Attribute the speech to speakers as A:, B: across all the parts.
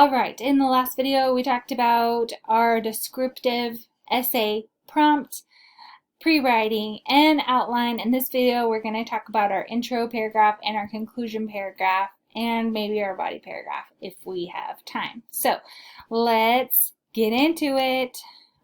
A: Alright, in the last video we talked about our descriptive essay prompt, pre-writing, and outline. In this video we're going to talk about our intro paragraph and our conclusion paragraph and maybe our body paragraph if we have time. So let's get into it.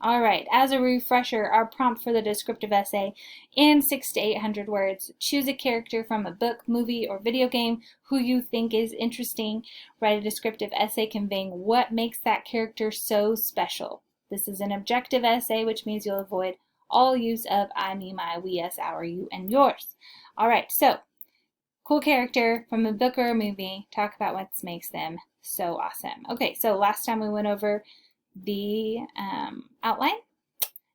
A: Alright, as a refresher, our prompt for the descriptive essay: in 600 to 800 words, choose a character from a book, movie, or video game who you think is interesting. Write a descriptive essay conveying what makes that character so special. This is an objective essay, which means you'll avoid all use of I, me, my, we, us, our, you, and yours. Alright, so cool character from a book or a movie. Talk about what makes them so awesome. Okay, so last time we went over the outline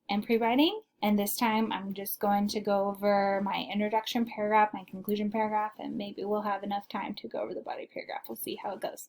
A: and pre-writing, and this time I'm just going to go over my introduction paragraph, my conclusion paragraph, and maybe we'll have enough time to go over the body paragraph. We'll see how it goes.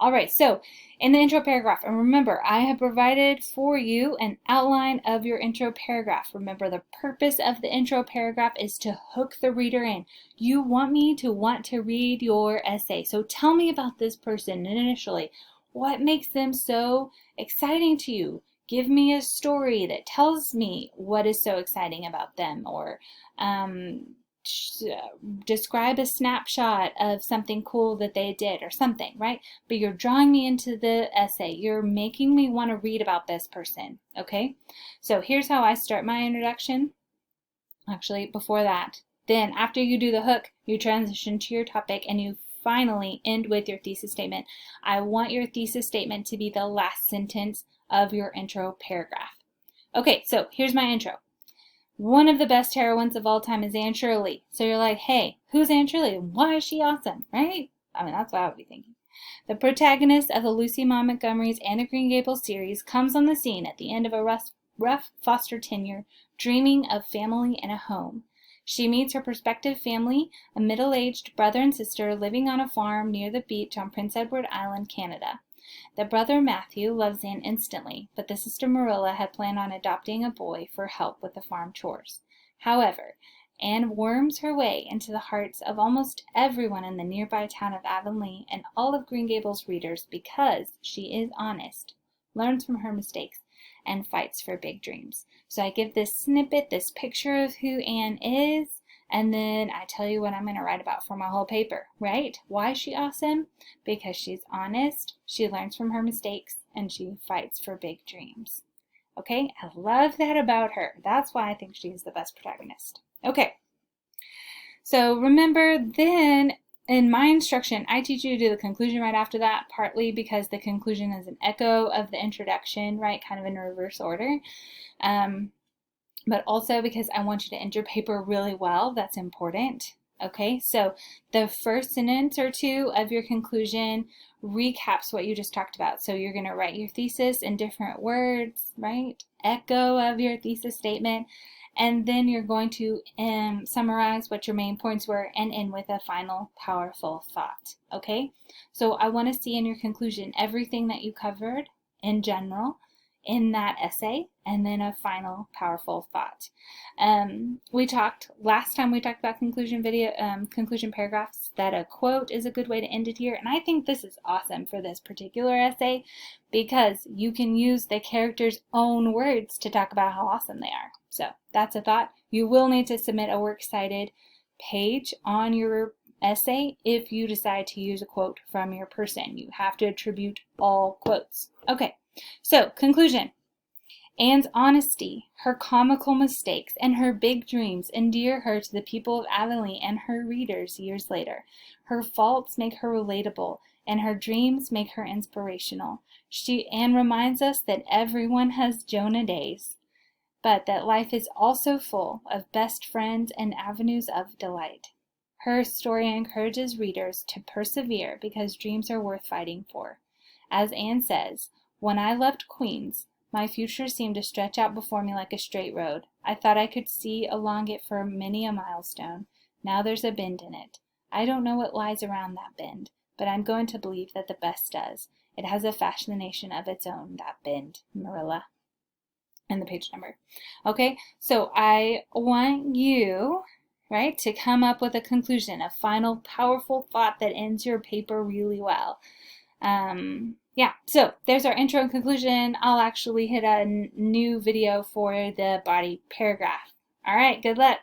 A: Alright, so in the intro paragraph, and remember, I have provided for you an outline of your intro paragraph. Remember, the purpose of the intro paragraph is to hook the reader in. You want me to want to read your essay. So tell me about this person initially. What makes them so exciting to you? Give me a story that tells me what is so exciting about them, or describe a snapshot of something cool that they did or something, right? But you're drawing me into the essay. You're making me want to read about this person, okay? So here's how I start my introduction. Actually, before that, then after you do the hook, you transition to your topic and you finally end with your thesis statement. I want your thesis statement to be the last sentence of your intro paragraph. Okay, so here's my intro. One of the best heroines of all time is Anne Shirley. So you're like, hey, who's Anne Shirley? Why is she awesome, right? I mean, that's what I would be thinking. The protagonist of the Lucy Maud Montgomery's Anne of Green Gables series comes on the scene at the end of a rough foster tenure, dreaming of family and a home. She meets her prospective family, a middle-aged brother and sister living on a farm near the beach on Prince Edward Island, Canada. The brother Matthew loves Anne instantly, but the sister Marilla had planned on adopting a boy for help with the farm chores. However, Anne worms her way into the hearts of almost everyone in the nearby town of Avonlea and all of Green Gables' readers because she is honest, learns from her mistakes, and fights for big dreams. So I give this snippet, this picture of who Anne is, and then I tell you what I'm going to write about for my whole paper, right? Why is she awesome? Because she's honest, she learns from her mistakes, and she fights for big dreams. Okay, I love that about her. That's why I think she's the best protagonist. Okay, so remember then, in my instruction, I teach you to do the conclusion right after that, partly because the conclusion is an echo of the introduction, right, kind of in reverse order, but also because I want you to end your paper really well. That's important. Okay, so the first sentence or two of your conclusion recaps what you just talked about. So you're going to write your thesis in different words, right? Echo of your thesis statement. And then you're going to summarize what your main points were and end with a final powerful thought, okay? So I want to see in your conclusion everything that you covered in general in that essay, and then a final powerful thought. Last time we talked about conclusion paragraphs, that a quote is a good way to end it here, and I think this is awesome for this particular essay because you can use the character's own words to talk about how awesome they are. So that's a thought. You will need to submit a works cited page on your essay if you decide to use a quote from your person. You have to attribute all quotes. Okay, so conclusion. Anne's honesty, her comical mistakes, and her big dreams endear her to the people of Avonlea and her readers years later. Her faults make her relatable, and her dreams make her inspirational. Anne reminds us that everyone has Jonah days, but that life is also full of best friends and avenues of delight. Her story encourages readers to persevere because dreams are worth fighting for. As Anne says, "When I left Queens, my future seemed to stretch out before me like a straight road. I thought I could see along it for many a milestone. Now there's a bend in it. I don't know what lies around that bend, but I'm going to believe that the best does. It has a fascination of its own, that bend, Marilla." And the page number. Okay, so I want you, right, to come up with a conclusion, a final powerful thought that ends your paper really well. Yeah, so there's our intro and conclusion. I'll actually hit a new video for the body paragraph. All right, good luck.